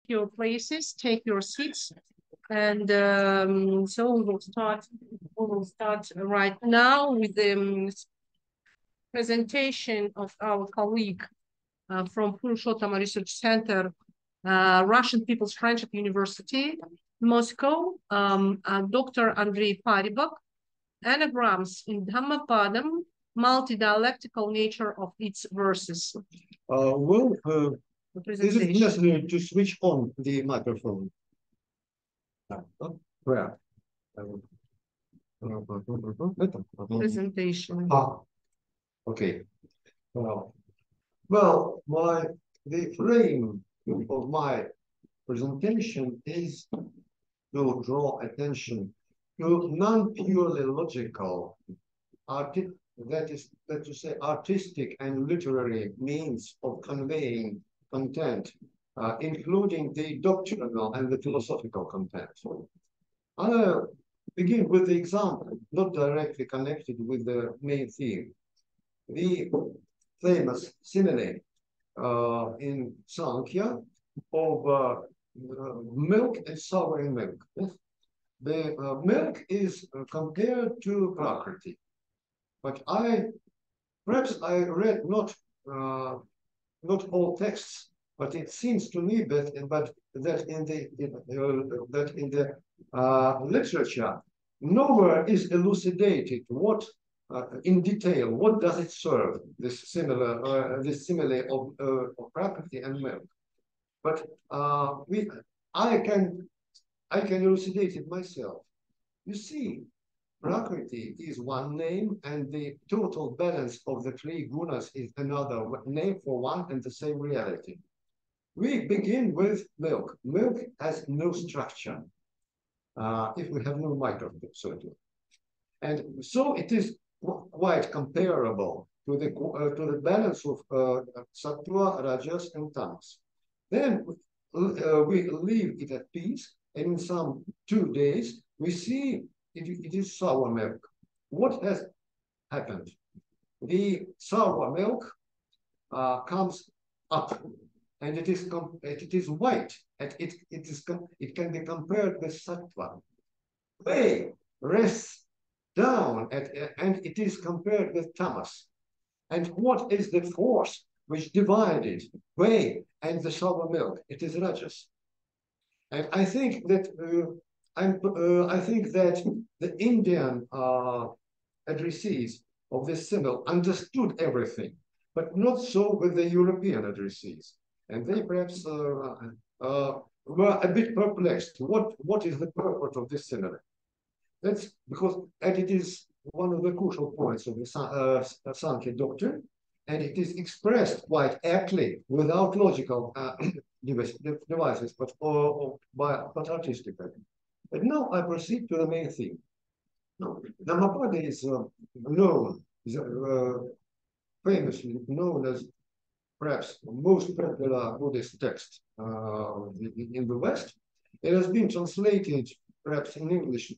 your places, take your seats, and so we will start. We will start right now with the presentation of our colleague from Purushottama Research Center, Russian People's Friendship University, Moscow, Dr. Andrei Paribok, Anagrams in Dhammapadam, multidialectical nature of its verses. Is it necessary to switch on the microphone? Where? Presentation. Okay. Well, the frame of my presentation is to draw attention to non-purely logical, that is to say, artistic and literary means of conveying content, including the doctrinal and the philosophical content. I'll begin with the example, not directly connected with the main theme. The famous simile in Sankhya of milk and souring milk. The milk is compared to Prakriti, but perhaps I read not all texts, but it seems to me that in the literature, nowhere is elucidated what in detail what does it serve, this simile of Prakriti and milk. But I can elucidate it myself. You see, Prakriti is one name, and the total balance of the three gunas is another name for one and the same reality. We begin with milk. Milk has no structure if we have no microphone, certainly. And so it is quite comparable to the balance of sattva, rajas, and tamas. Then we leave it at peace, and in some 2 days, we see it is sour milk. What has happened? The sour milk comes up, and it is white, and it can be compared with sattva. Whey rests down, and it is compared with tamas. And what is the force which divided whey and the sour milk? It is rajas. And I think that the Indian addressees of this symbol understood everything, but not so with the European addressees. And they perhaps were a bit perplexed. What is the purport of this symbol? That's because, and it is one of the crucial points of the Sankhya doctrine, and it is expressed quite aptly without logical devices, but artistically. But now I proceed to the main theme. Now, Dhammapada is famously known as perhaps the most popular Buddhist text in the West. It has been translated perhaps in English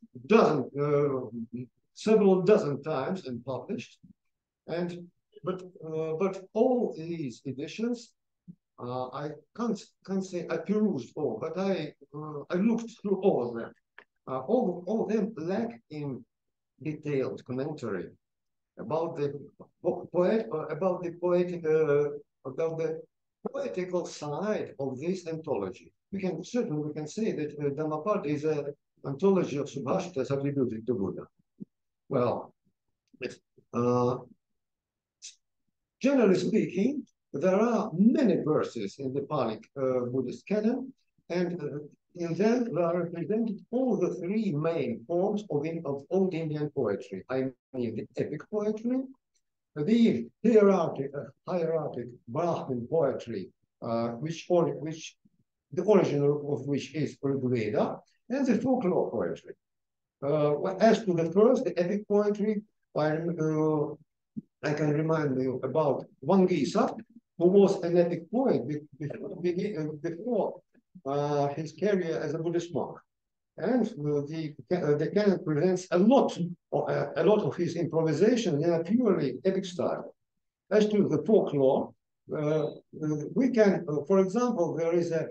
several dozen times and published. But all these editions, I can't say I perused all, but I looked through all of them. All of them lack in detailed commentary about the poetical side of this anthology. We can say that Dhammapada is an anthology of subhashitas attributed to Buddha. Well, generally speaking, there are many verses in the Pali Buddhist canon, and in them there are represented all the three main forms of Old Indian poetry. I mean the epic poetry, the hierarchic Brahmin poetry, which the origin of which is Rigveda, and the folklore poetry. As to the first, the epic poetry, I can remind you about Vangisa, who was an epic poet before his career as a Buddhist monk. And the canon presents a lot of his improvisation in a purely epic style. As to the folklore, we can, for example, there is a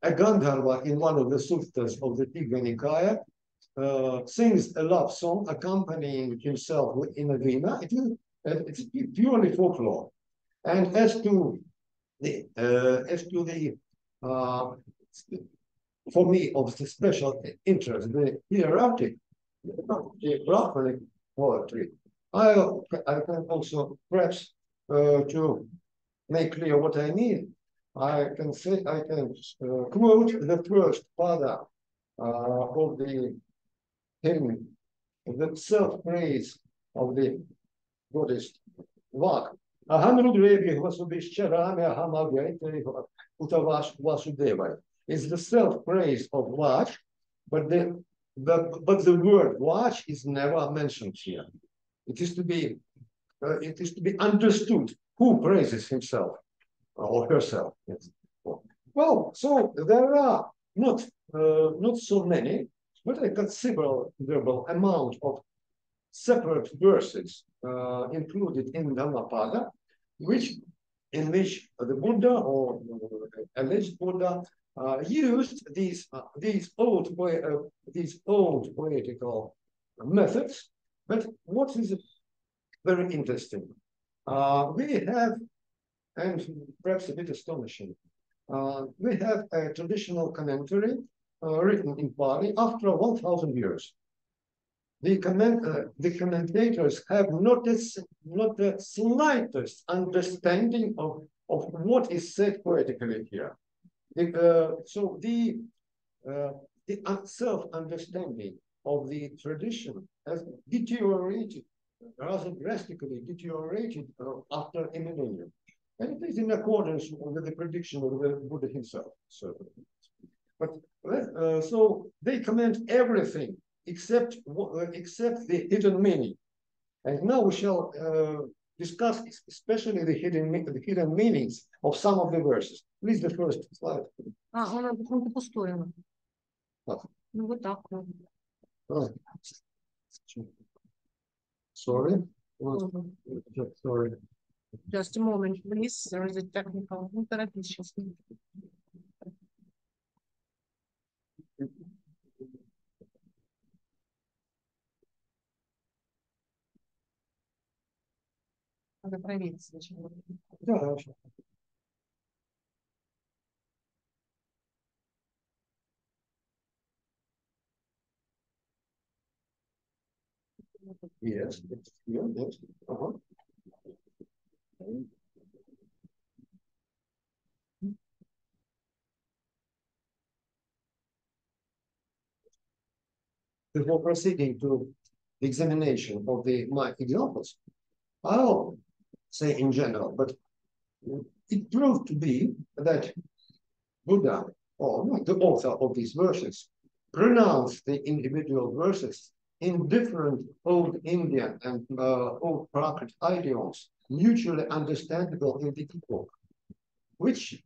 a Gandharva in one of the suttas of the Tigha Nikaya sings a love song accompanying himself in a veena. It's purely folklore. And as to the for me of the special interest, the hieratic, the Brahmanic poetry, I can also perhaps to make clear what I mean. I can quote the first pada of the hymn, the self-praise of the Buddhist Vak. Aham Rudrevi Vasubhishcharami Aham Avyayate Utavash Vasudevai. It's the self-praise of Vach, but the word Vach is never mentioned here. It is to be understood who praises himself or herself. Yes. Well, so there are not so many, but a considerable amount of separate verses included in Dhammapada, in which the Buddha or alleged Buddha used these old poetical methods. But what is very interesting, we have, and perhaps a bit astonishing, we have a traditional commentary written in Pali after 1,000 years. The commentators have not the slightest understanding of what is said poetically here. So the self-understanding of the tradition has deteriorated, rather drastically deteriorated after a millennium. And it is in accordance with the prediction of the Buddha himself, certainly. But so they comment everything except the hidden meaning. And now we shall discuss especially the hidden meanings of some of the verses. Please, the first slide. Она почему-то пустое. Ну, вот так. Sorry. Sorry. Just a moment, please. There is a technical interruption. Надо проверить сначала. Да, хорошо. Yes, it's here, yes. Before proceeding to the examination of my examples, I'll say in general, but it proved to be that Buddha, or the author of these verses, pronounced the individual verses in different old Indian and old Prakrit idioms, mutually understandable in the epoch, which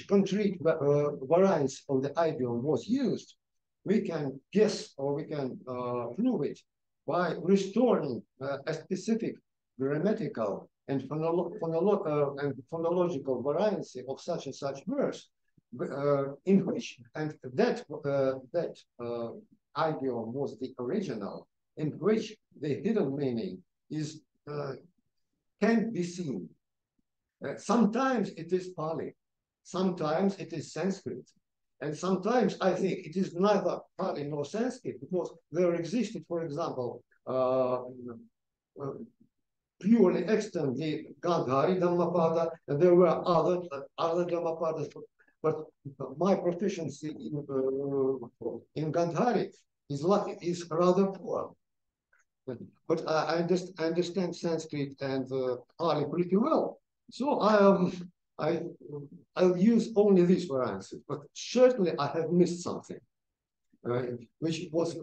concrete variants of the idiom was used. We can guess or we can prove it by restoring a specific grammatical and phonological variancy of such and such verse, in which, and that idiom was the original, in which the hidden meaning is can't be seen. Sometimes it is Pali, sometimes it is Sanskrit, and sometimes I think it is neither Pali nor Sanskrit, because there existed, for example, purely extant the Gandhari Dhammapada, and there were other Dhammapadas, but my proficiency in Gandhari is rather poor. But I understand Sanskrit and Pali pretty well. So I'll use only these variances, but certainly I have missed something, which was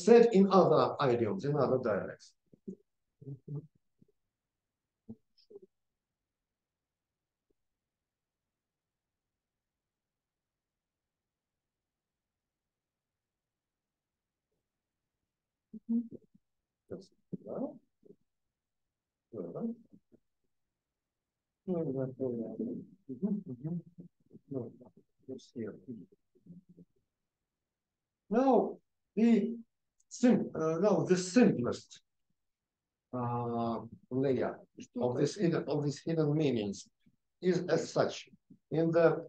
said in other idioms, in other dialects. No, it's here. Now, the simplest layer of these hidden meanings is as such in the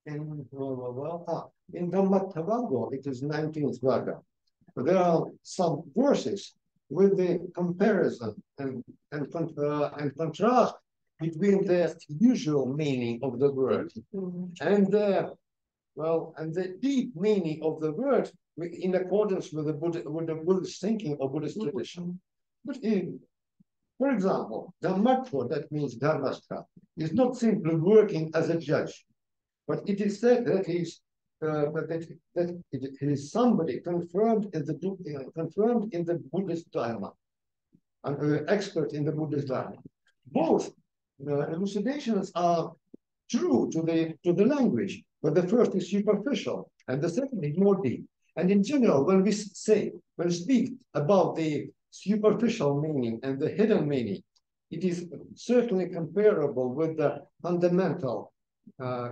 in Dhammapadam, it is 19th Varga. There are some verses with the comparison and contrast between the usual meaning of the word and the deep meaning of the word in accordance with the Buddhist thinking or Buddhist tradition. But for example, Dhammatva, that means Dharmastra, is not simply working as a judge, but it is said that it is somebody confirmed in the Buddhist Dharma, an expert in the Buddhist Dharma. Both elucidations are true to the language, but the first is superficial and the second is more deep. And in general, when we speak about the superficial meaning and the hidden meaning, it is certainly comparable with the fundamental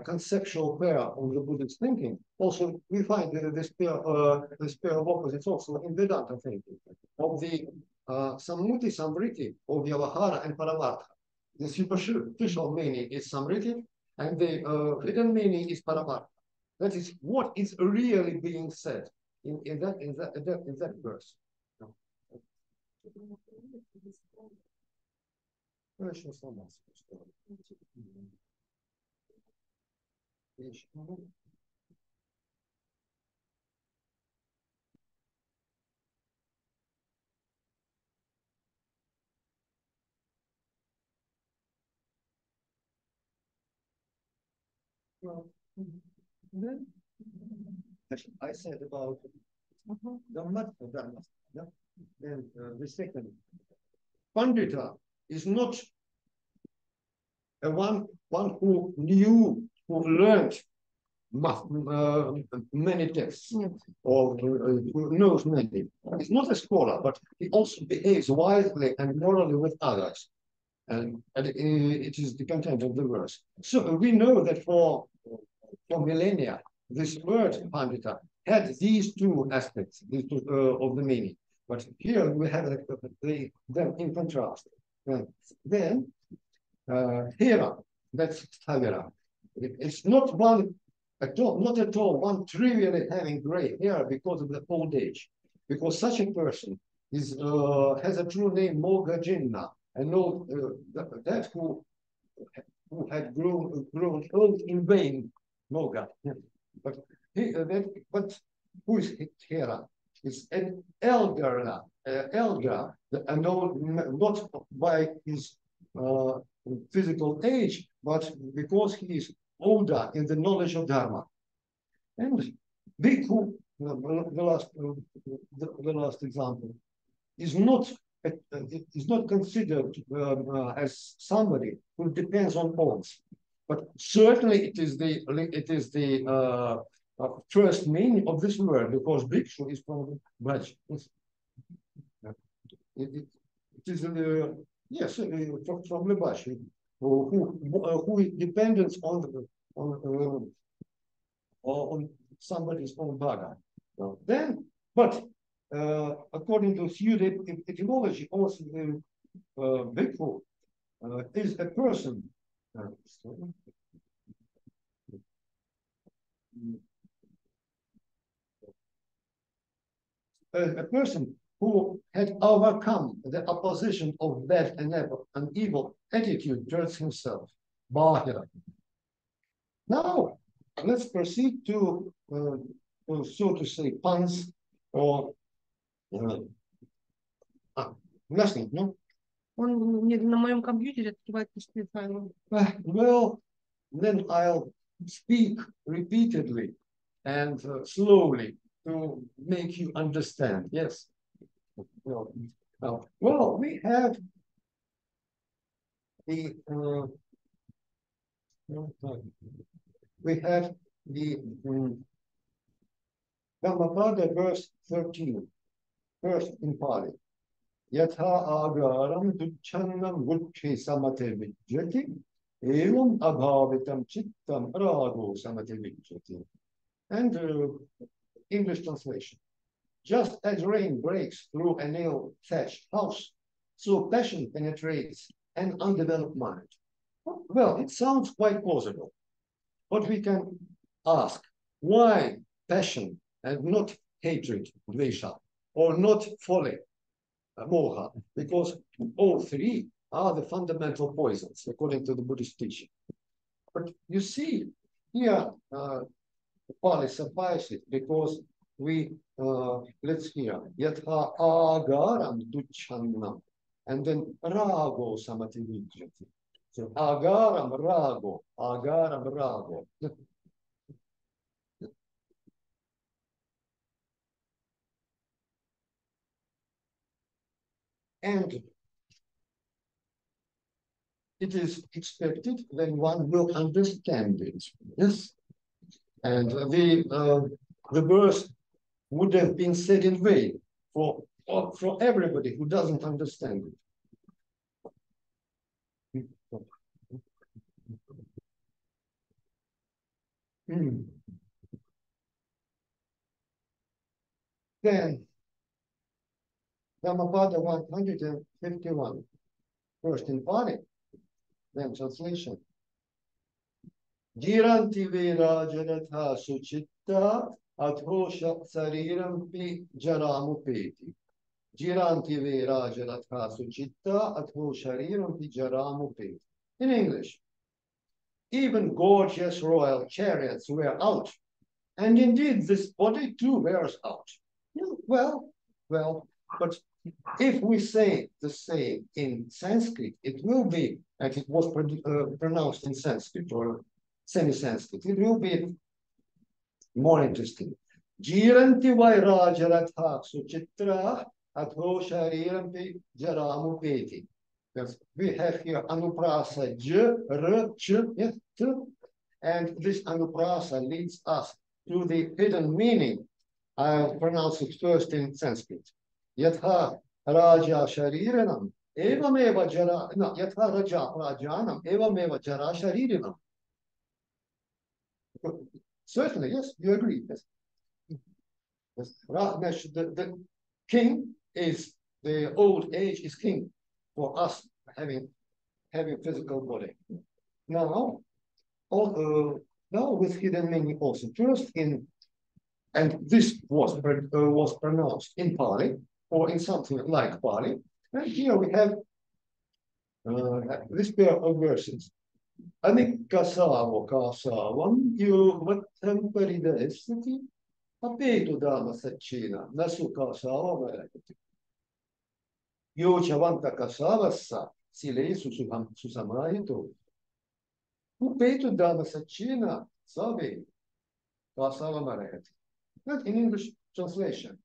conceptual pair of the Buddhist thinking. Also, we find this pair of opposites also in Vedanta thinking of the Sammuti, Samvriti, or Vyavahara and Paramartha. The superficial meaning is Samvriti, and the hidden meaning is Paramartha. That is what is really being said in that verse. Well, then I said about Dhammapadam. Then the second, Pandita is not a one who learned many texts or who knows many. He's not a scholar, but he also behaves wisely and morally with others. And it is the content of the verse. So we know that for millennia, this word Pandita had these two aspects of the meaning. But here we have them in contrast. Then Hera, that's Thavira. It's not at all one trivially having gray hair because of the old age. Because such a person has a true name, Mogajinna, and know that who had grown old in vain, Moga. But who is Hera? It's an elder, not by his physical age, but because he is older in the knowledge of Dharma. And Bhikkhu, the last example, is not considered as somebody who depends on alms, but certainly it is the first meaning of this word, because bhikshu is from Braj. It is yes, from Lebashi, who is dependent on somebody's own bhaga. Then, but according to Suda etymology, also the bhikkhu is a person. A person who had overcome the opposition of bad and evil attitude towards himself. Bahira. Now, let's proceed to, so to say, puns or nothing, no? Он на моем компьютере открывает пустые файлы. Well, then I'll speak repeatedly and slowly to make you understand. Yes. Well, we have the Dhammapada verse 13, first in Pali. Yatha agaram duchannam gukkhi samate vijjati evam abhavitam chittam rago samate vijjati. And English translation. Just as rain breaks through a nail-thatched house, so passion penetrates an undeveloped mind. Well, it sounds quite plausible. But we can ask, why passion and not hatred, dvesha, or not folly, moha? Because all three are the fundamental poisons, according to the Buddhist teaching. But you see, here, Pali suffices because we, let's hear, yatha agaram duchannam, and then rago samati vijjati. So agaram rago, agaram rago. And it is expected that one will understand it. Yes. And the verse would have been said in vain for everybody who doesn't understand it. Then, Dhammapada 151, first in Pali, then translation. Jiranti vera janatha suchitta athosha sarirampi jaramupeti. Jiranti vera janatha suchitta athosha sarirampi jaramupeti. In English, even gorgeous royal chariots wear out, and indeed this body too wears out. Well, but if we say the same in Sanskrit, it will be, and it was pronounced in Sanskrit or semi-Sanskrit, it will be more interesting. Jiranti vairajaratha suchitra atho sharirampi jaramupeti. We have here anuprasa j, r, ch, yes, t, and this anuprasa leads us to the hidden meaning. I'll pronounce it first in Sanskrit. Yatha raja shariranam evameva jara, no, yatha raja rajanam evameva jara shariranam. Certainly, yes, you agree. Yes. Yes. The king is, the old age is king for us having physical body. Now, now with hidden meaning also. First in, and this was pronounced in Pali or in something like Pali. And here we have this pair of verses. Anikasavo kasavam yuvatam paridesati apetu dhamma sachina nasu kasava varakati. Yo chavanta kasavassa silei susamayito. Upetu dhamma sachina sabe kasava varakati. Not in English translation.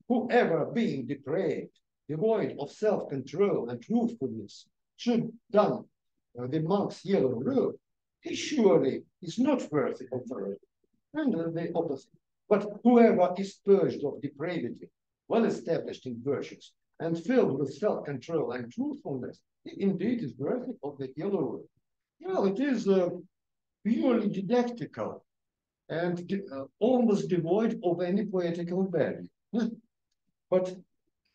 Whoever being depraved, devoid of self-control and truthfulness, should don the monk's yellow robe, he surely is not worthy of virtue. And the opposite. But whoever is purged of depravity, well established in virtues, and filled with self-control and truthfulness, he indeed is worthy of the yellow robe. Well, it is purely didactical and almost devoid of any poetical value. But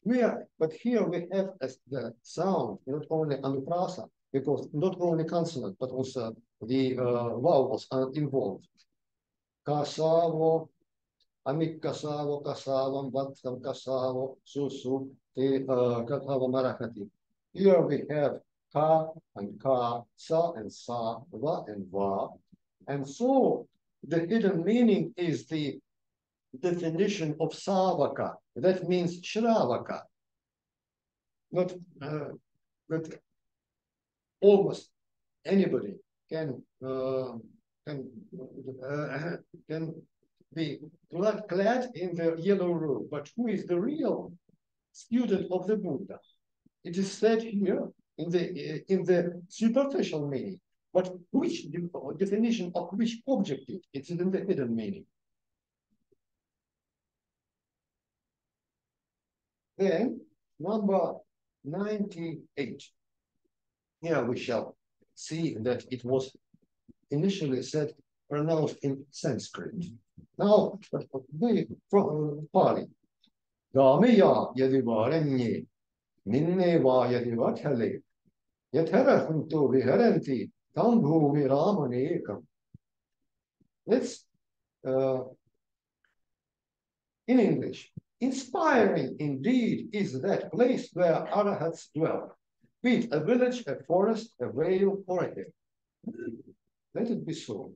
here we have as the sound, not only anuprasa, because not only consonant, but also the vowels are involved. Kasavo, amik kasavo, kasavam, vattam kasavo, susu, te katava marakati. Here we have ka and ka, sa and sa, va and va. And so the hidden meaning is the definition of savaka. That means shravaka. Not almost anybody can be clad in the yellow robe, but who is the real student of the Buddha? It is said here in the superficial meaning, but which definition of which objective? It's in the hidden meaning. Then number 98. Here we shall see that it was initially said, pronounced in Sanskrit. Now, from Pali. Gamiya yadivaranye, ninneva yadivathale, yatharahanto viharanti, tambhu viramanekam. Let's, in English, inspiring indeed is that place where arahats dwell, be it a village, a forest, a vale, or a hill. Let it be so.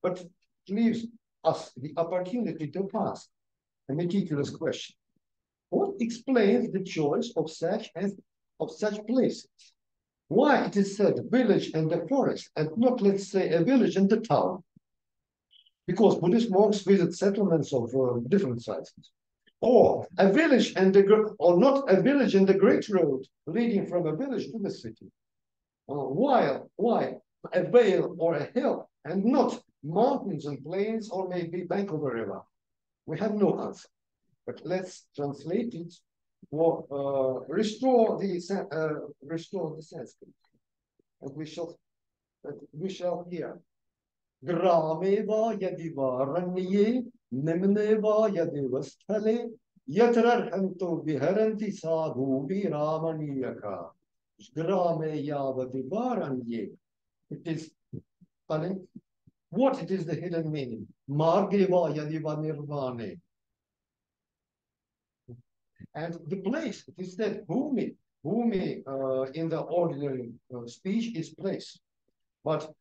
But it leaves us the opportunity to ask a meticulous question. What explains the choice of such places? Why it is said village and the forest, and not, let's say, a village and the town? Because Buddhist monks visit settlements of different sizes. Or a village and or not a village and the great road leading from a village to the city. Why a vale or a hill and not mountains and plains or maybe bank of a river? We have no answer. But let's translate it or restore the Sanskrit, and we shall hear. Grameva yadivaranye nimneva yadivasthale yatrarhanto viharanti sadhu viramaniyaka. Grame yavadivaranye. It is, what it is the hidden meaning? Margeva yadiva nirvane. And the place, it is said, bhumi in the ordinary speech is place. But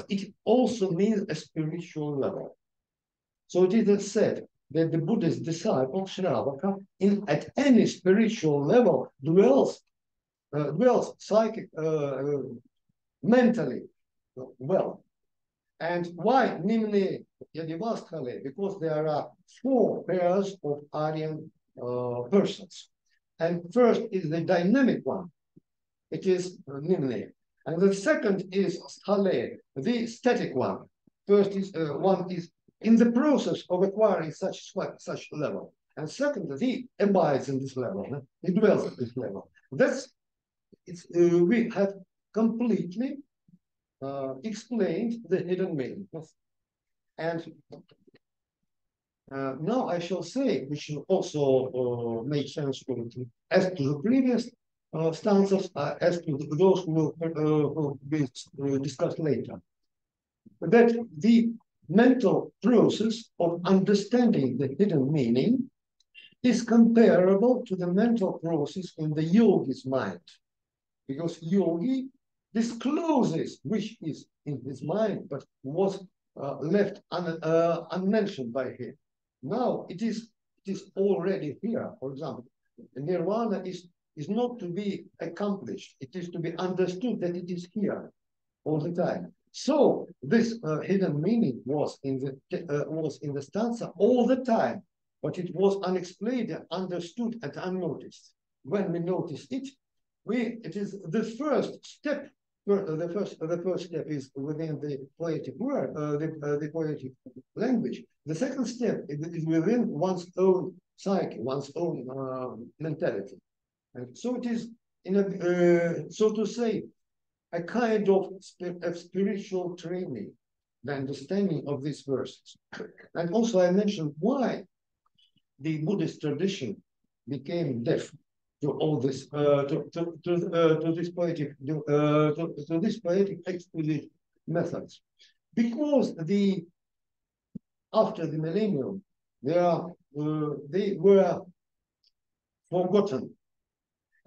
it also means a spiritual level. So it is said that the Buddhist disciple, Shravaka, at any spiritual level dwells psychic, mentally well. And why Nimne Yadivasthale? Because there are 4 pairs of Aryan persons. And first is the dynamic one. It is Nimne. And the second is Sthale, the static one. First is one is in the process of acquiring such level. And second, he abides in this level. He dwells at this level. We have completely explained the hidden meaning. And now I shall say, which will also make sense as to the previous stanzas, as to those who will be discussed later, that the mental process of understanding the hidden meaning is comparable to the mental process in the yogi's mind, because yogi discloses which is in his mind, but was left unmentioned by him. Now it is already here. For example, nirvana is not to be accomplished. It is to be understood that it is here all the time. So this hidden meaning was in the stanza all the time, but it was unexplained, understood, and unnoticed. When we notice it, it is the first step. The first step is within the poetic word, the poetic language. The second step is within one's own psyche, one's own mentality. And so it is, so to say, a kind of spiritual training, the understanding of these verses. And also I mentioned why the Buddhist tradition became deaf to all this, to this poetic exquisite methods, because after the millennium, they were forgotten,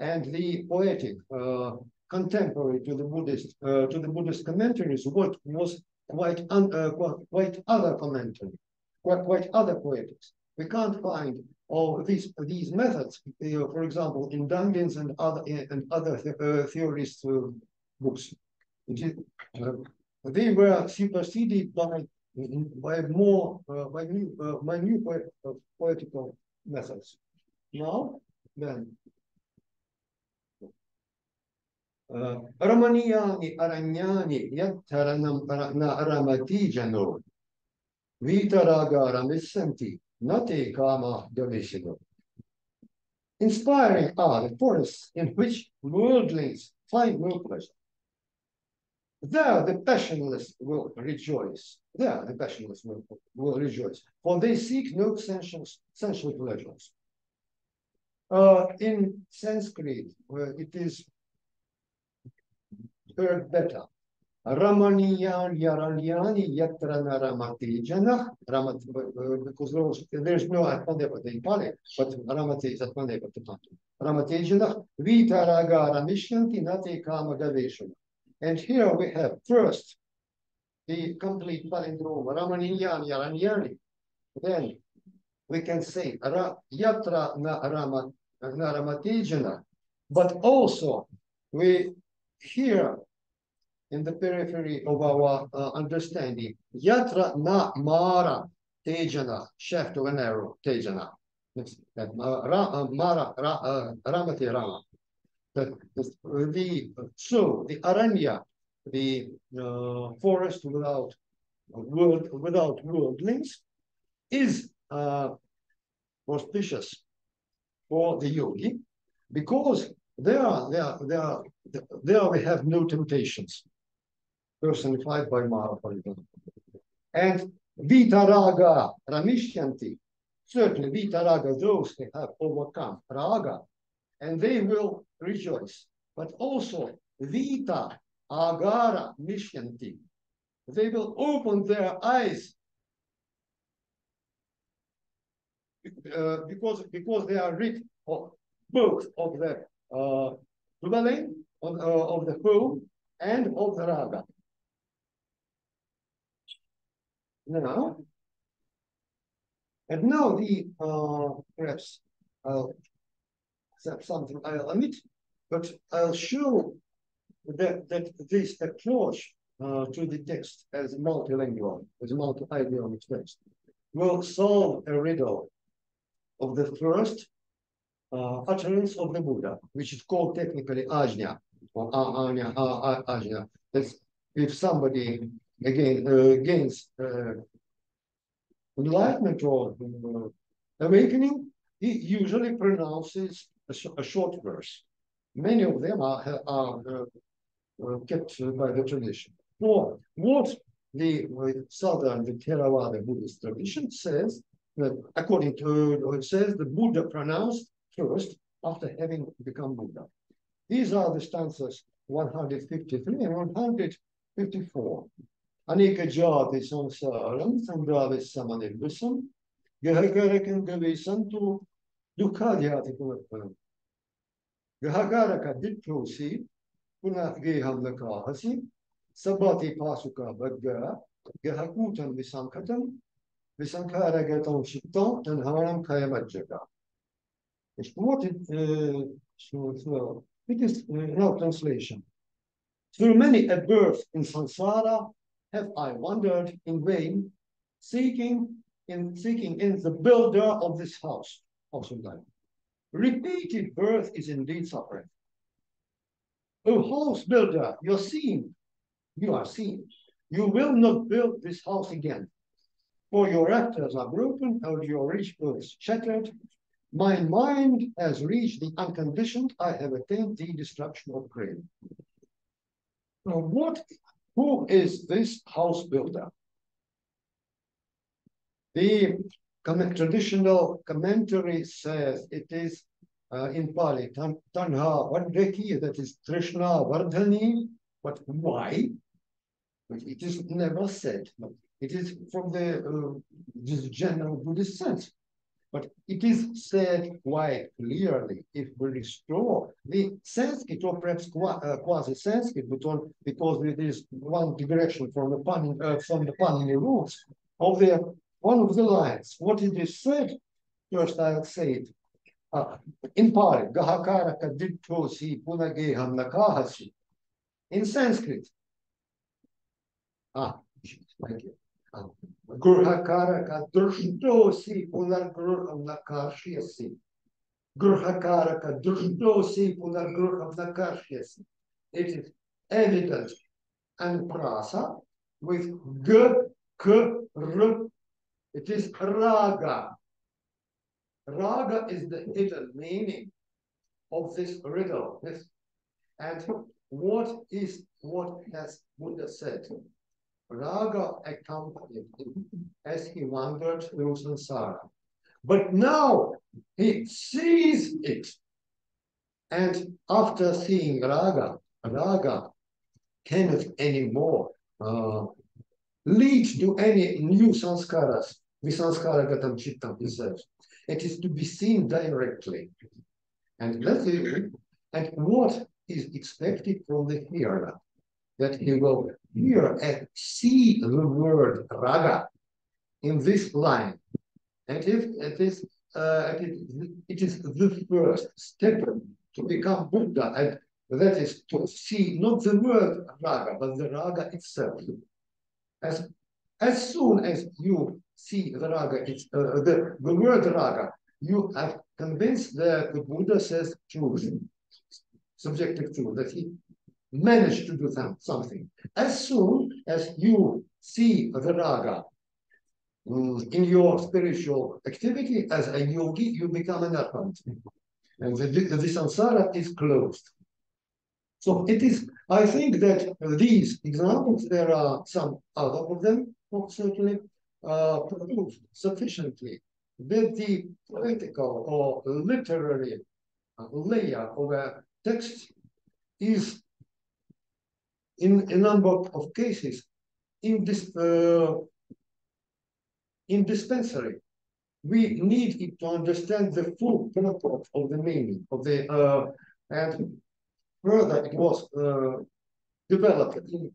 and the poetic contemporary to the Buddhist commentaries was quite other commentary, quite other poetics. We can't find all these methods, for example, in Dungan's and other theorists' books. They were superseded by new poetical methods. Now, then, Ramaniyani aranyani yattaranam ramatijano vitaraga ramissanti nate kama gavishino. Inspiring are the forests in which worldlings find no pleasure. There the passionless will rejoice. There the passionless will rejoice, for they seek no sensual pleasures. In Sanskrit, it is heard better. Ramaniyan Yaralyani Yatra Naramati Janah, because there's no Atmanevata in Pali, but Ramati is Atmanevata. Ramati Janah, Vitaraga Ramishyanti Nati Kama Gaveshana. And here we have first the complete palindrome, Ramaniyan Yaranyani. Then we can say Yatra Naramatijana, but also we hear in the periphery of our understanding, Yatra na Mara Tejana, shaft of an arrow, Tejana. Ramati Rama. So the Aranya, the forest without worldlings, is auspicious for the yogi, because there we have no temptations, personified by Mara, for example. And Vitaraga Ramishyanti, certainly Vitaraga, those who have overcome Raga, and they will rejoice. But also Vita Agara Mishyanti, they will open their eyes because they are rid of both of the dwelling of the home and of the raga. Now, the perhaps something I'll omit, but I'll show that this approach to the text as multilingual, as multi-idiomic text, will solve a riddle of the first utterance of the Buddha, which is called technically ajna, or ajna. That's if somebody again gains enlightenment or awakening, he usually pronounces a short verse. Many of them are kept by the tradition. For what the southern, the Theravada Buddhist tradition says, that according to it says, the Buddha pronounced first after having become Buddha. These are the stanzas 153 and 154. Aneka jati samsaram sangravis samanirvisam gahakarakan gavisantu dukkhadyati punatpanam gahakaraka ditprosi punat geham lakahasi sabati pasuka badga gahakutam visankatam visankaragatam shittam tanharam kayamajjaka. It is now translation. Through many a birth in samsara have I wandered in vain, seeking in the builder of this house of life. Repeated birth is indeed suffering. O house builder, you are seen. You will not build this house again, for your rafters are broken and your rich earth shattered. My mind has reached the unconditioned. I have attained the destruction of grave. Now, who is this house builder? The traditional commentary says it is in Pali, Tanha Vardhaki, that is Trishna Vardhani. But why? It is never said. It is from the just general Buddhist sense. But it is said quite clearly if we restore the Sanskrit, or perhaps quasi-Sanskrit, because it is one digression from the Panini roots of one of the lines. What it is said, first I'll say it in Pali, Gahakaraka Dittosi Punageham Nakahasi. In Sanskrit, thank you. Gurhakaraka Drshdosi Punargurham Nakashyasi. Gurhakaraka Drshdosi Punargurham Nakashyasi. It is evident and prasa with g, k, r. It is raga. Raga is the hidden meaning of this riddle. And what has Buddha said? Raga accompanied him as he wandered through samsara. But now he sees it. And after seeing raga cannot anymore lead to any new sanskaras. Visanskara chittam, he says. It is to be seen directly. And what is expected from the hearer? That he will hear and see the word raga in this line. And if it is the first step to become Buddha, and that is to see not the word raga, but the raga itself. As soon as you see the raga, the word raga, you have convinced that the Buddha says truth, subjective truth, that he managed to do something. As soon as you see the raga in your spiritual activity as a yogi, you become an arhat. And the samsara is closed. So it is, I think that these examples, there are some other of them, certainly, prove sufficiently that the poetical or literary layer of a text is, in a number of cases, indispensable. We need it to understand the full purport of the meaning of the and further it was developed in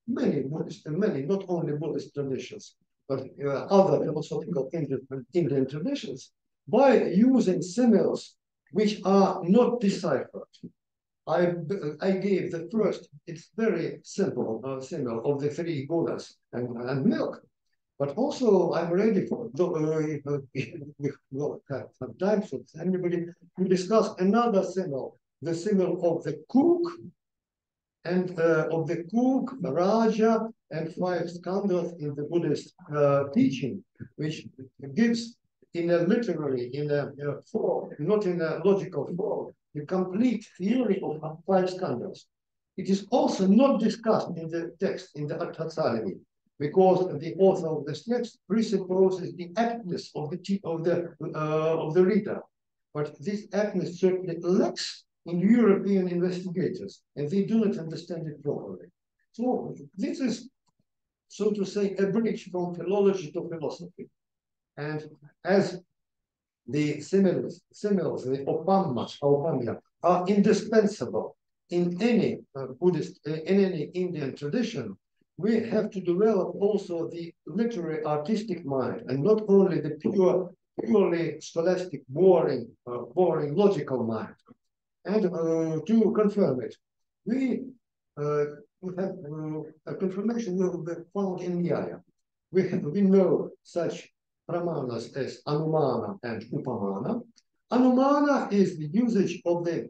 many Buddhist and many not only Buddhist traditions but other philosophical Indian traditions by using symbols which are not deciphered. I gave the first, it's very simple symbol of the three Buddhas and milk. But also, I'm ready for we will have some time for anybody to discuss another symbol, the symbol of the cook and the Raja, and 5 skandhas in the Buddhist teaching, which gives in a literary, in a form, not in a logical form, the complete theory of 5 skandhas. It is also not discussed in the text, in the Tattvasaṅgraha, because the author of this text presupposes the aptness of the reader. But this aptness certainly lacks in European investigators, and they do not understand it properly. So this is, so to say, a bridge from philology to philosophy. And as the symbols, the opamya, are indispensable in any Buddhist, in any Indian tradition, we have to develop also the literary artistic mind, and not only the purely scholastic, boring logical mind. And to confirm it, we have a confirmation will be found in Nyaya. We know such pramanas as anumana and upamana. Anumana is the usage of the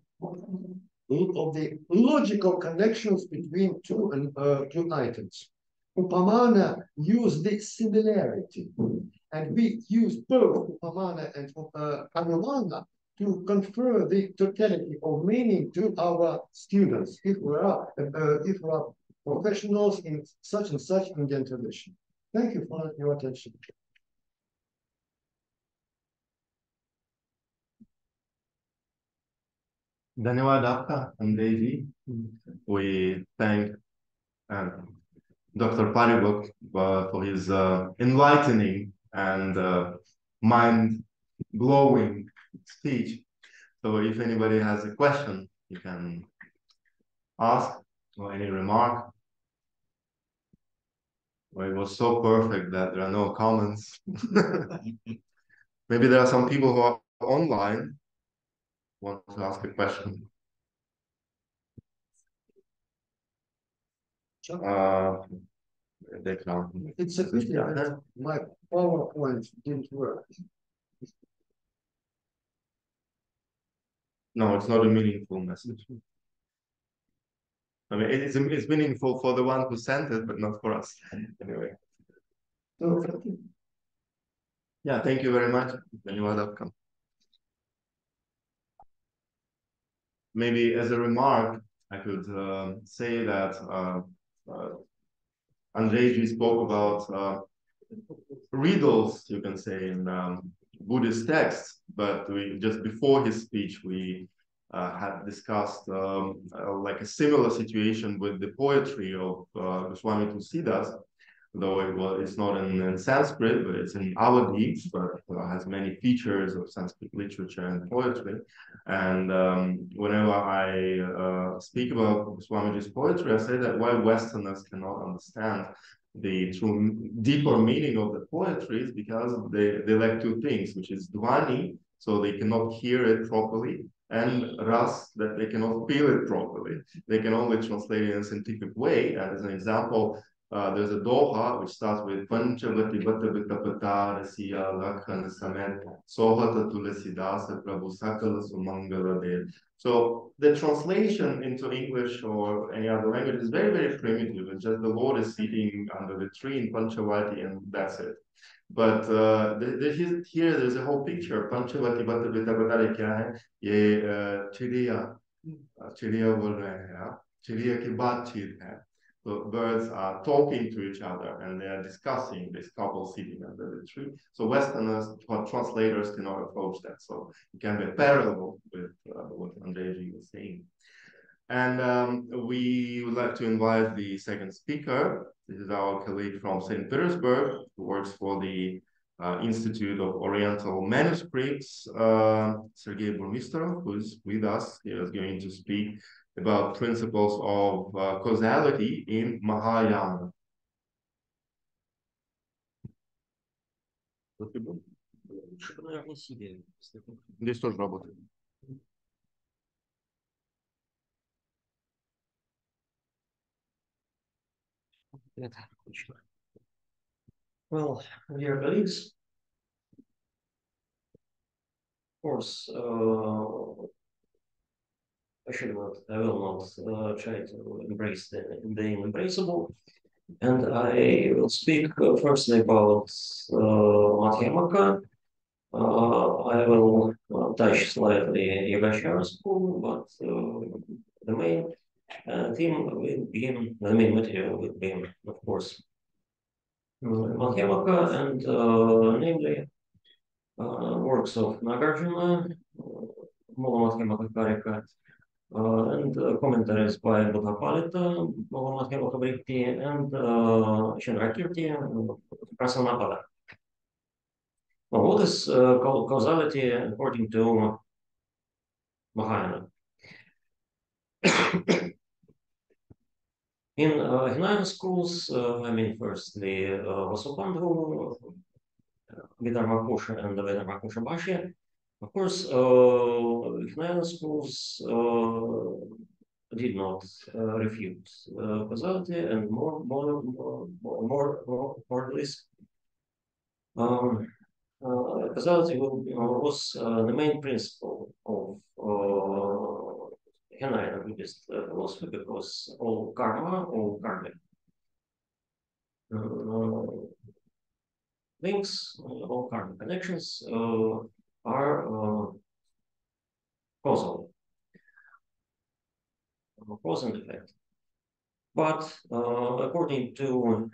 logical connections between two items. Upamana use the similarity, and we use both upamana and anumana to confer the totality of meaning to our students if we are professionals in such and such Indian tradition. Thank you for your attention. Dhanyawad Andrei. We thank Dr. Paribok for his enlightening and mind-blowing speech. So if anybody has a question, you can ask, or any remark. Well, it was so perfect that there are no comments. Maybe there are some people who are online want to ask a question. It's a pity that my PowerPoint didn't work. No, it's not a meaningful message. I mean, it's meaningful for the one who sent it, but not for us. Anyway. So, thank you. Yeah, thank you very much. Then you are welcome. maybe as a remark, I could say that Andrei spoke about riddles, you can say, in Buddhist texts, but just before his speech, we had discussed like a similar situation with the poetry of Goswami Tulsidas, though it's not in Sanskrit, but it's in Awadhi, but has many features of Sanskrit literature and poetry. And whenever I speak about Swamiji's poetry, I say that while Westerners cannot understand the true deeper meaning of the poetry is because they lack two things, which is dhvani, so they cannot hear it properly, and ras, that they cannot feel it properly. They can only translate it in a scientific way. And as an example, there's a doha which starts with Panchavati Bhatta Vitapata Rasiya Lakhan Samet Sohata Tulesidasa Prabhu Sakala Sumangala Dev. So the translation into English or any other language is very, very primitive. It's just the Lord is sitting under the tree in Panchavati and that's it. But here there's a whole picture. Panchavati Bhatta Vitapata kya hai? Ye chidiya bol rahe hai. Chidiya ki baatcheet hai. So birds are talking to each other and they are discussing this couple sitting under the tree. So Westerners, translators cannot approach that. So it can be a parallel with what Andrei was saying. And we would like to invite the second speaker. This is our colleague from St. Petersburg, who works for the Institute of Oriental Manuscripts, Sergei Burmistrov, who is with us. He is going to speak about principles of causality in Mahāyāna. Здесь тоже работает. Well, dear colleagues, of course, I will not try to embrace the embraceable, and I will speak firstly about Madhyamaka. I will touch slightly Yogacharya school, but the main theme will be, the main material will be, of course, Madhyamaka, and namely works of Nagarjuna, Madhyamaka Karika, and commentaries by Buddhapalita, Madhyamaka Vritti, and Śāntarakṣita, Prasannapada. Well, what is causality according to Mahāyāna? In Hinayana schools, I mean, first the Vasubandhu, Vidharmakosha, and the Vidharmakosha Bhashya. Of course, Hinayana schools did not refute causality, and more this causality was the main principle of Hinayana Buddhist philosophy, because all karma, all karmic links, all karmic connections are causal, cause and effect. But according to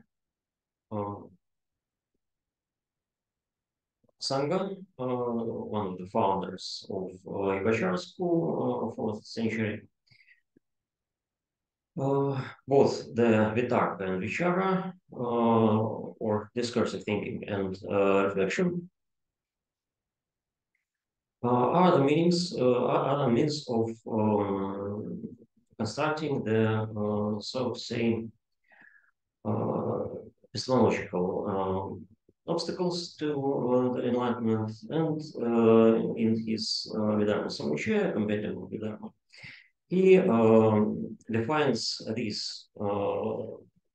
Sangha, one of the founders of Yogacharya school, 4th century, both the Vitarka and Vichara, or discursive thinking and reflection, are the means of constructing the so to say epistemological obstacles to the enlightenment. And in his Vidharma Samuchaya, Competitive Vidharma, he defines these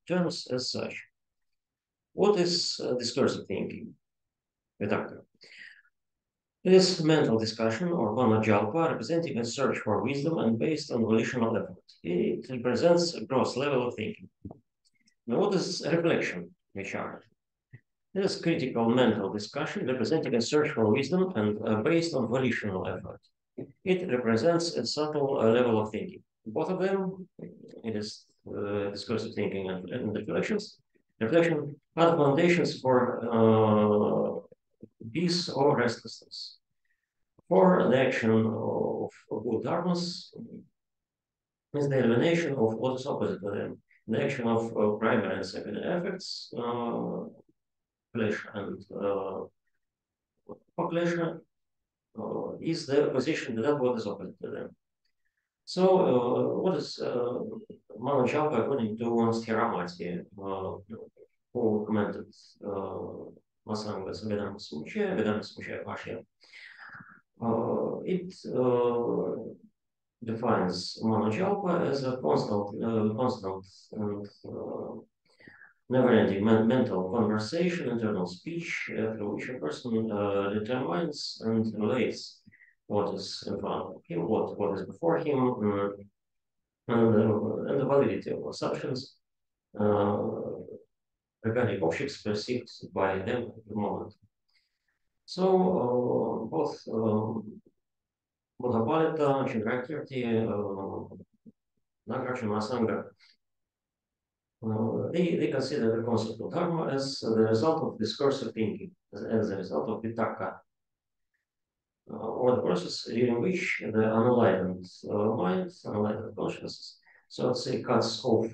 terms as such. What is discursive thinking? Vitarka. It is mental discussion or vanajalpa, representing a search for wisdom and based on volitional effort. It represents a gross level of thinking. Now, what is reflection, Vichara? It is critical mental discussion representing a search for wisdom and based on volitional effort. It represents a subtle level of thinking. Both of them, it is discursive thinking and reflections. Reflection are foundations for peace or restlessness. For the action of good dharmas is the elimination of what is opposite to them. The action of primary and secondary effects, pleasure and for pleasure, is the opposition to that what is opposite to them. So, what is Manachalpa according to Sthiramati, who commented Masanga's Vedanta Samachaya Bhashya? It defines Manachalpa as a constant and never-ending mental conversation, internal speech, through which a person determines and relates what is in front of him, what is before him, and the validity of assumptions regarding objects perceived by them at the moment. So both Buddhapalita, Śāntarakṣita, Anagrams, Sangha, they consider the concept of dharma as the result of discursive thinking, as a result of vitakka, or the process during which the unenlightened mind, unenlightened consciousness, so to say, cuts off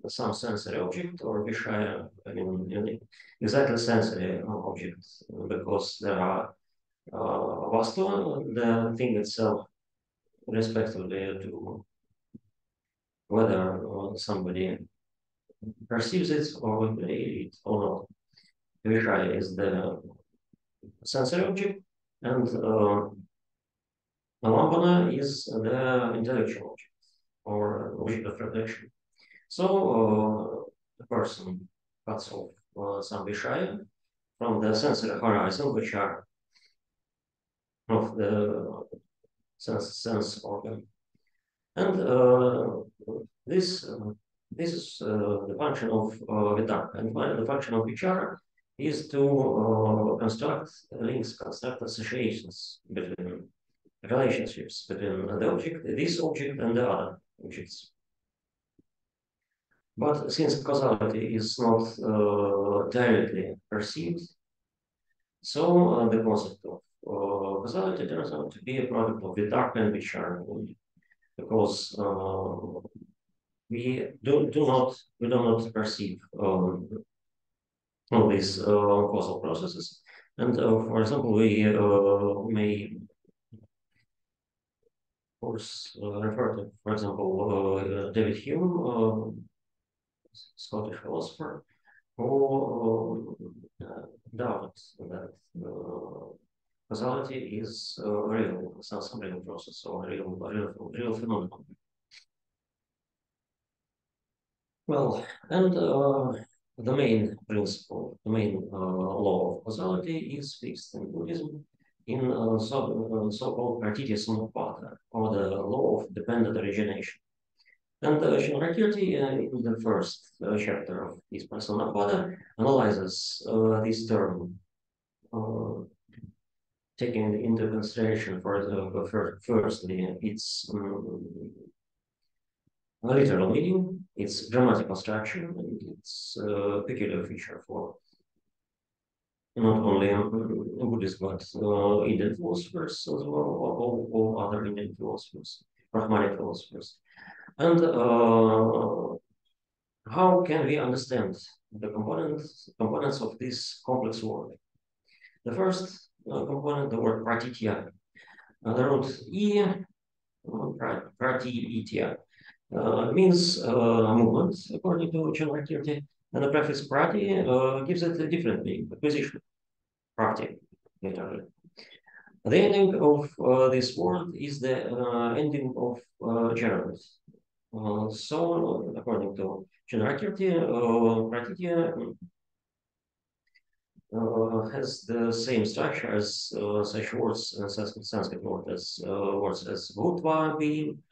some sensory object or vishaya, I mean, exactly sensory object, because there are vastu, the thing itself, respectively to whether somebody perceives it or not. Vishaya is the sensory object, and Alambana is the intellectual object or object of reflection. So the person cuts off some Vishaya from the sensory horizon, which are of the sense organ. And this is the function of vitakka, and the function of vichara is to construct links, construct associations between relationships between the object, this object, and the other objects. But since causality is not directly perceived, so the concept of causality turns out to be a product of vitakka and vichara, because we do not perceive all these causal processes. And for example, we may, of course, refer to, for example, David Hume, Scottish philosopher, who doubted that causality is real, some real process or real phenomenon. Well, and the main principle, the main law of causality is fixed in Buddhism in so-called Pratitya Samutpada, or the law of dependent origination. And Śāntarakṣita, in the first chapter of this Samutpada, analyzes this term, taking into consideration firstly its literal meaning, its grammatical structure, and its peculiar feature for not only Buddhist but Indian philosophers as well, all other Indian philosophers, Brahmanic philosophers. And how can we understand the components of this complex word? The first component, the word pratitya, the root e, pratitya, means movement, according to Śāntarakṣita, and the prefix prati gives it a different meaning, acquisition, prati, literally. The ending of this word is the ending of gerund. So, according to Śāntarakṣita, pratitya has the same structure as such words in Sanskrit words as bhutva, being,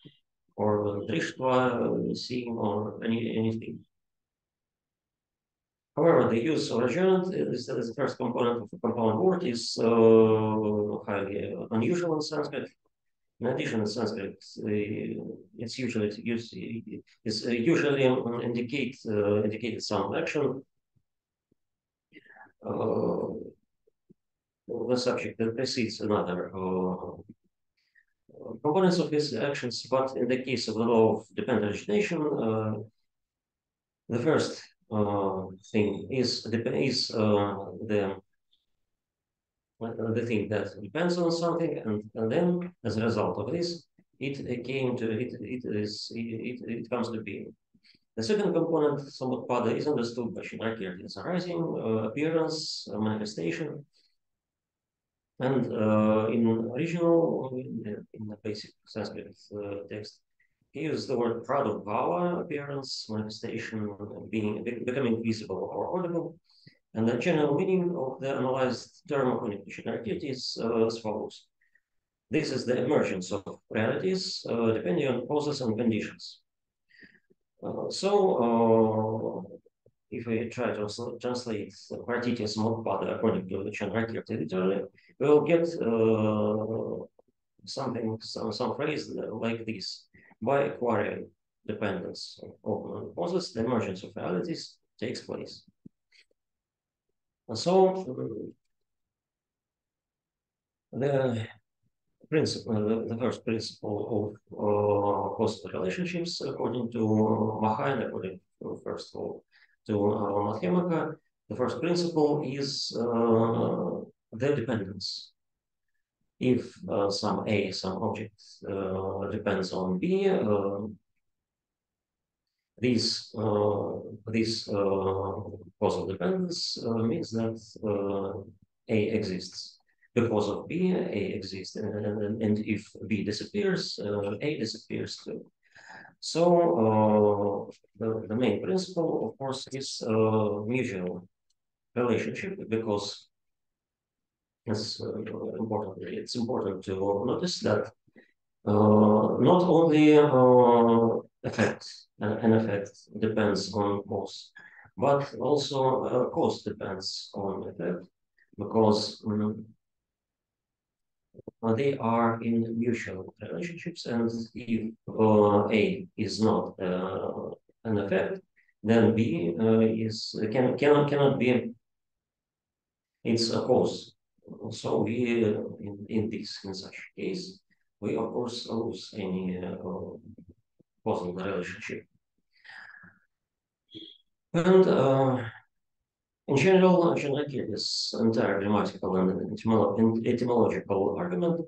or drishtva, seeing, or anything. However, the use of adjourned is the first component of a compound word is highly unusual in Sanskrit. In addition, in Sanskrit, it's usually used. It's usually indicated some action. The subject that precedes another components of these actions, but in the case of the law of dependent origination, the first thing is the thing that depends on something, and then as a result of this, it comes to being. The second component, Samupada, is understood by Śāntarakṣita as arising, appearance, manifestation. And in original, in the basic Sanskrit text, he used the word pradurбhava, appearance, manifestation, becoming visible or audible. And the general meaning of the analyzed term according to Śāntarakṣita is as follows. This is the emergence of realities depending on causes and conditions. If we try to translate Bharatiya Samupada according to the Śāntarakṣita literally, we will get some phrase like this: by acquiring dependence on causes, the emergence of realities takes place. And so the first principle of causal relationships, according to Mahāyāna, according to first of all to Madhyamaka, the first principle is the dependence. If some object depends on B, this causal dependence means that A exists. Because of B, A exists, and if B disappears, A disappears too. So the main principle, of course, is mutual relationship, because it's important to notice that not only an effect depends on cause, but also cause depends on effect, because they are in mutual relationships, and if A is not an effect, then B cannot be. It's a cause. So we in such case, we of course lose any causal relationship. And in general, this entire grammatical and etymological argument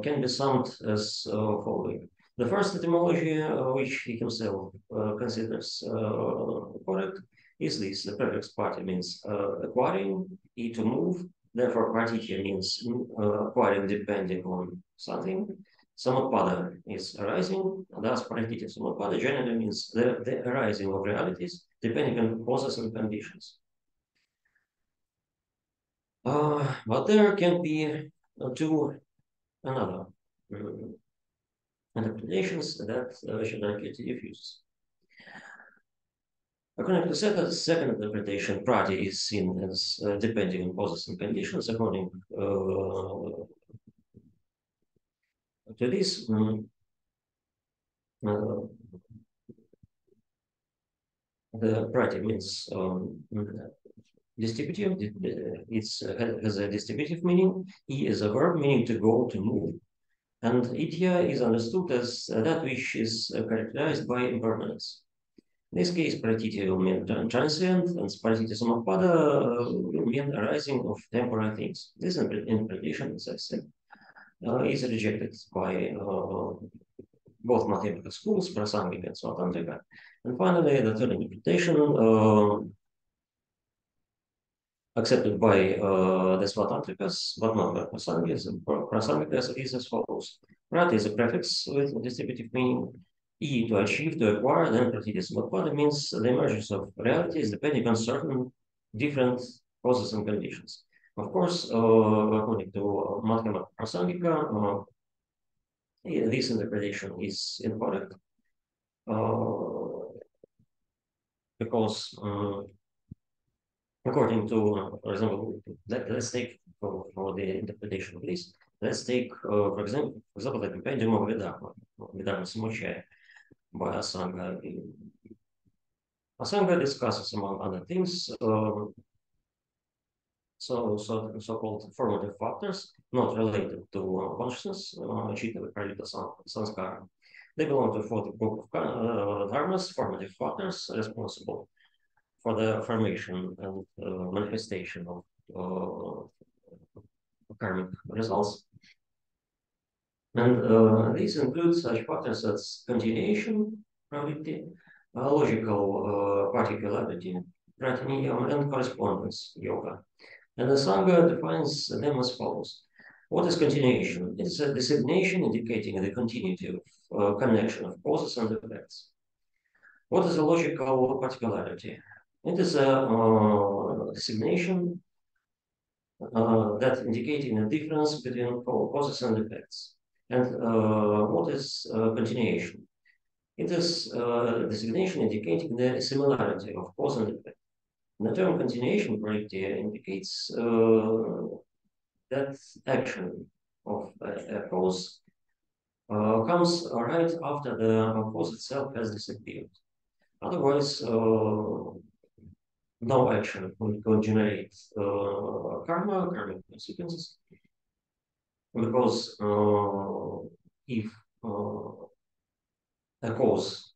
can be summed as following. The first etymology, which he himself considers correct, is this: the prefix party means acquiring, to move. Therefore, Bharatiya means acquiring depending on something. Samupada is arising, and thus Bharatiya Samupada generally means the arising of realities depending on causes and conditions. But there can be two another interpretations that Śāntarakṣita diffuses. According to the second interpretation, prati is seen as depending on causes and conditions. According to this, the prati means distributive. It has a distributive meaning. E is a verb meaning to go, to move. And idya is understood as that which is characterized by impermanence. In this case, pratitya will mean transient, and pratitya samapada will mean arising of temporary things. This interpretation, as I said, is rejected by both mathematical schools, Prasangic and Śāntarikṣita. And finally, the third interpretation, accepted by the Śāntarikṣitas, but not by Prasangikas, is as follows. Prat is a prefix with distributive meaning. E, to achieve, to acquire, then pratitya samapada means the emergence of realities depending on certain different causes and conditions. Of course, according to Madhyamaka Prasangika, this interpretation is incorrect. because according to, for example, let's take for the interpretation of this, let's take, for example, the compendium of Vedanta Samuchaya by Asanga. Asanga discusses, among other things, so-called formative factors not related to consciousness, Chita Viparita Sanskara. They belong to 40 group of dharmas, formative factors responsible for the formation and manifestation of karmic results. And these include such factors as continuation, pravritti, logical particularity, pratiniyam, and correspondence, yoga. And the Sangha defines them as follows. What is continuation? It's a designation indicating the continuity of connection of causes and effects. What is a logical particularity? It is a designation that indicating a difference between causes and effects. And what is continuation? It is a designation indicating the similarity of cause and effect. The term continuation pravritti indicates that action of a cause comes right after the cause itself has disappeared. Otherwise, no action will generate karmic consequences, because if a cause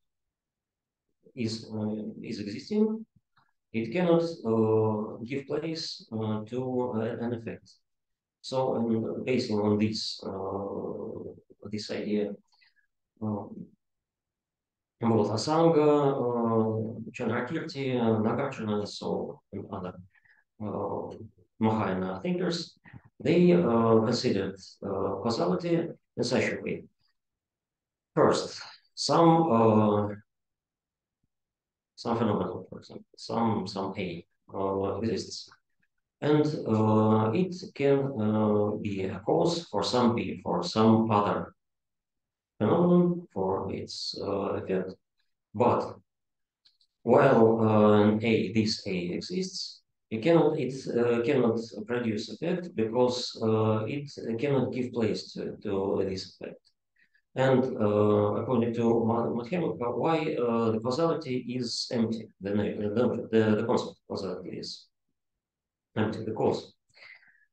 is existing, it cannot give place to an effect. So, basing on this idea, both Asanga, Chandrakirti, Nagarjuna, so and other Mahāyāna thinkers, they considered causality in such a way. First, some phenomenon, for example, some A exists, and it can be a cause for some B, for some other phenomenon, for its effect. But while this A exists, it cannot produce effect because it cannot give place to this effect. And according to Madhyamaka, why the causality is empty? The concept of causality is empty. The cause,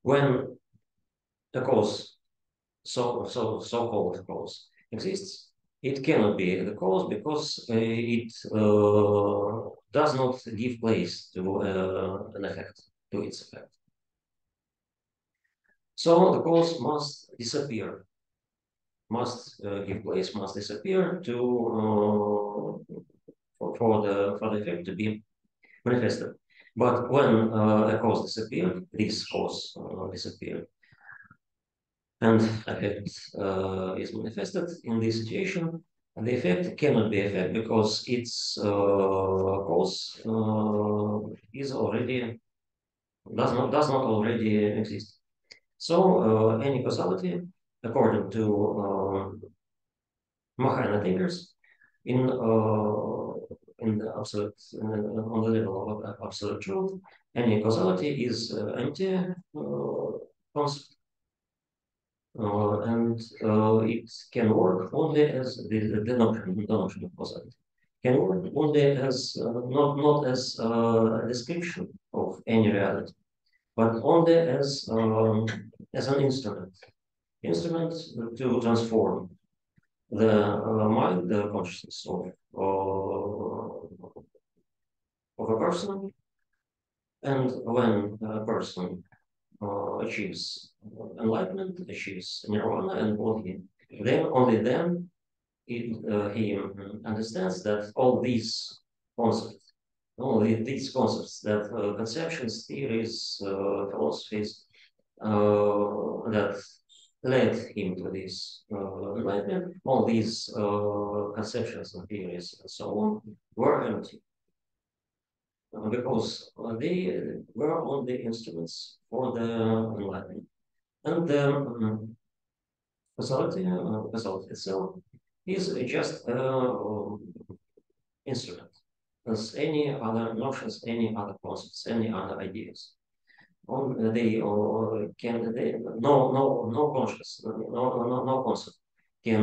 when a cause, so-called cause, exists, it cannot be the cause because it does not give place to an effect, to its effect. So the cause must disappear, must give place, must disappear to for the effect to be manifested. But when a cause disappeared, this cause disappeared, and effect is manifested in this situation, and the effect cannot be effect because its cause is already does not already exist. So any causality, according to Mahāyāna thinkers, in the absolute on the level of absolute truth, any causality is empty concept. And it can work only as the notion of causality can work only as not as a description of any reality, but only as an instrument to transform the mind, the consciousness of a person. And when a person achieves enlightenment, achieves nirvana and bodhi, then only then he understands that all these concepts, that conceptions, theories, philosophies that led him to this enlightenment, all these conceptions and theories and so on were empty. Because they were only instruments for the enlightenment. And the causality itself is just an instrument. as any other notions, any other concepts, any other ideas. They can no conscious no concept can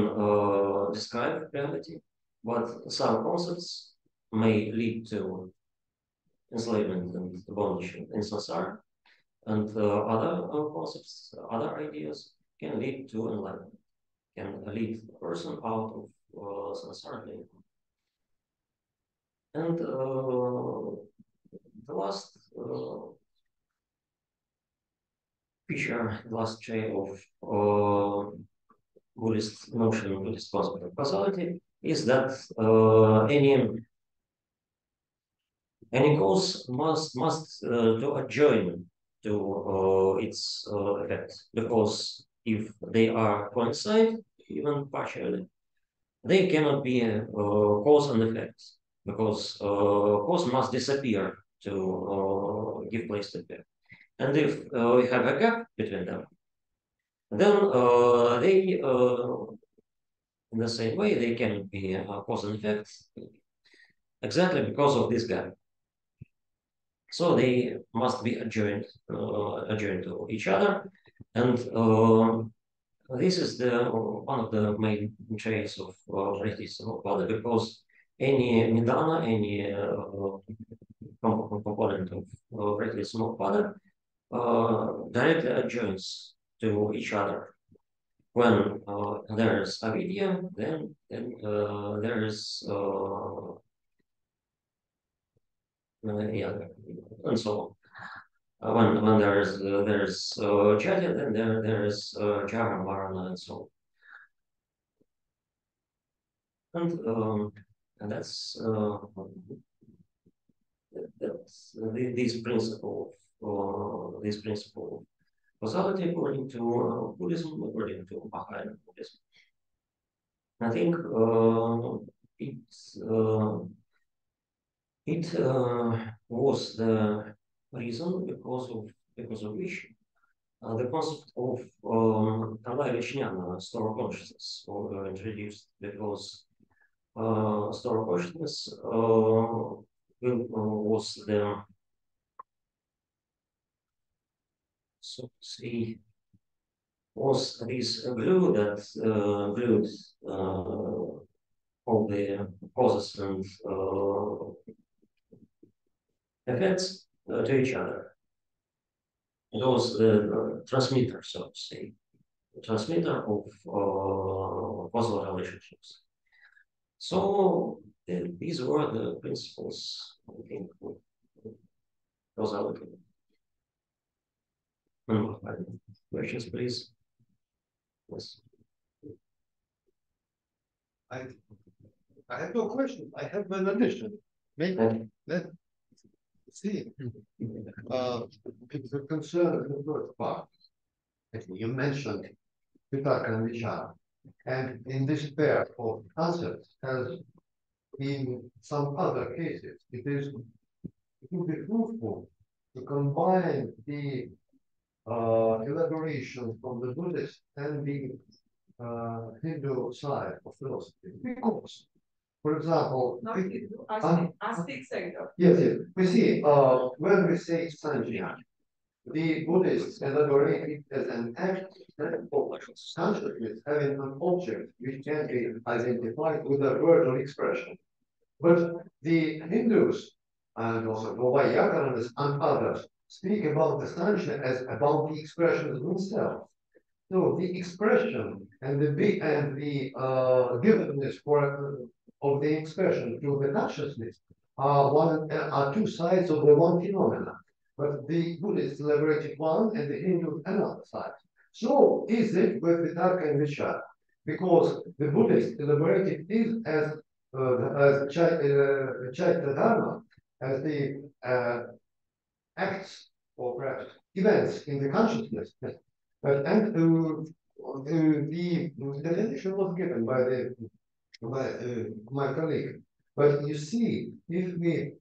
describe reality, but some concepts may lead to enslavement and bondage in samsara, and other concepts, other ideas can lead to enlightenment, can lead a person out of samsara. And the last feature, the last trait of Buddhist notion, Buddhist concept of causality is that any cause must do adjoin to its effect, because if they are coincide, even partially, they cannot be cause and effect, because cause must disappear to give place to effect. And if we have a gap between them, then they, in the same way, they cannot be cause and effect exactly because of this gap. So they must be adjoined to each other, and this is one of the main traits of practice of Pada, because any nidana, any component of practice of Pada directly adjoins to each other. When there's avidya, then there is and so on. When there's jhaya, then there's jhara, varana, and so on. And that's this principle of causality according to Buddhism, according to Mahāyāna Buddhism. I think it was the reason because of which the concept of store of consciousness was introduced, because store of consciousness was the, so to say, was this glue that glued all the causes and effects to each other. It was the transmitter, so to say, the transmitter of causal relationships. So these were the principles, I think, of causality. Questions, please. Yes. I have no question. I have an addition. Maybe let's see. It's a concern in the first part. You mentioned Vitarka and Vichara. And in this pair of concepts, as in some other cases, it would be fruitful to combine the elaboration from the Buddhist and the Hindu side of philosophy. Because, for example, yes, we see when we say Sanjaya, the Buddhists elaborate it as an act of consciousness having an object which can be identified with a verbal expression. But the Hindus and also Vajradhātu and others speak about the Sanjaya as about the expressions themselves. So the expression and the givenness of the expression to the consciousness are two sides of the one phenomena. But the Buddhists elaborated one and the Hindus another side. So is it with Vitarka and Vichara? Because the Buddhists elaborated this as Chaitya Dharma, as the acts or perhaps events in the consciousness. And the definition was given by my colleague. But you see, if we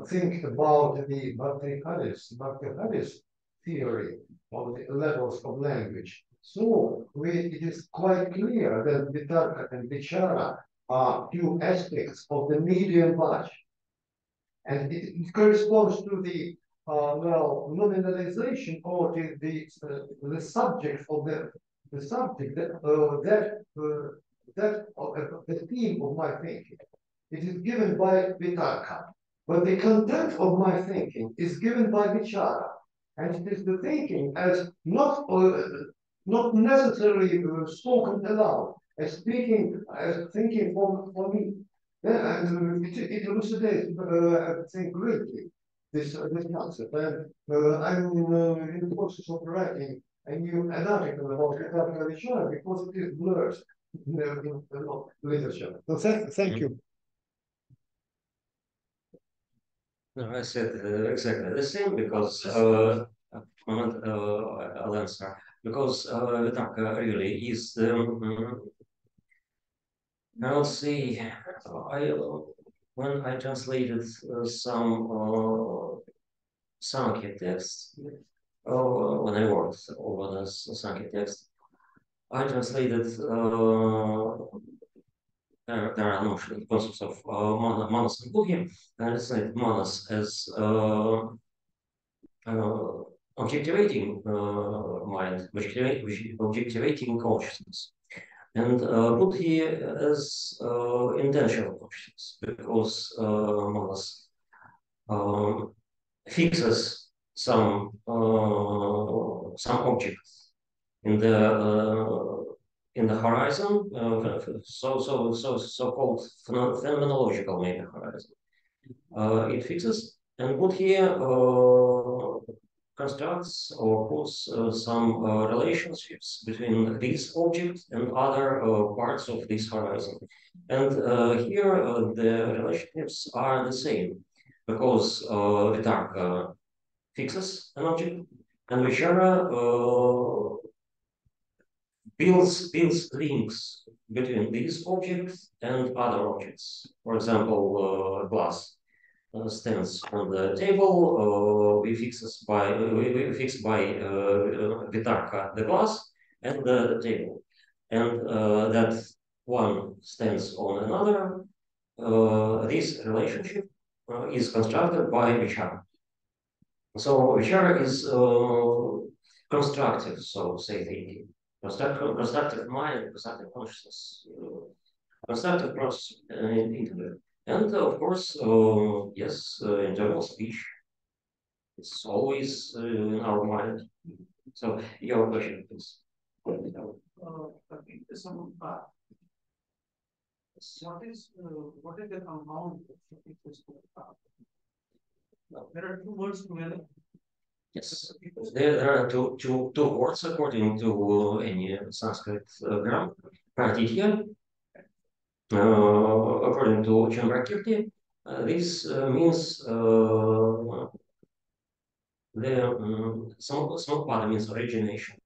think about the Bhakti-Haris theory of the levels of language, so it is quite clear that Vitarka and Vichara are two aspects of the medium Vajra. and it corresponds to the nominalization or the subject of the subject the theme of my thinking. It is given by vitarka, but the content of my thinking is given by vichara, and it is the thinking as not necessarily spoken aloud, as speaking, as thinking for me. Yeah, and it elucidates, I think, greatly this concept. And I'm in the process of writing an article about rhetorical vichara because it is blurred in literature. So thank you. No, I said exactly the same because I'll answer because Vitarka really is I will say when I translated some Sankhya texts when I worked over the Sankhya text, I translated there are no concepts of manas and buddhi. I translated manas as objectivating mind, objectivating consciousness, and buddhi as intentional consciousness, because manas fixes some object in the horizon, so-called phenomenological maybe horizon. It fixes, and buddhi constructs or puts some relationships between this object and other parts of this horizon. And here the relationships are the same, because Vitarka fixes an object, and Vichara builds links between these objects and other objects. For example, glass stands on the table. We fix by Vitarka the glass and the table, and that one stands on another. This relationship is constructed by Vichara. So Vichara is constructive, so say thinking, constructive mind, constructive consciousness, constructive process into it. And of course, yes, internal speech is always in our mind. So your question, please. What is the compound there are two words together? Yes, there are two words according to any Sanskrit grammar. Bharatiya, according to Chandrakirti, this means the Samupada means origination.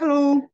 Hello.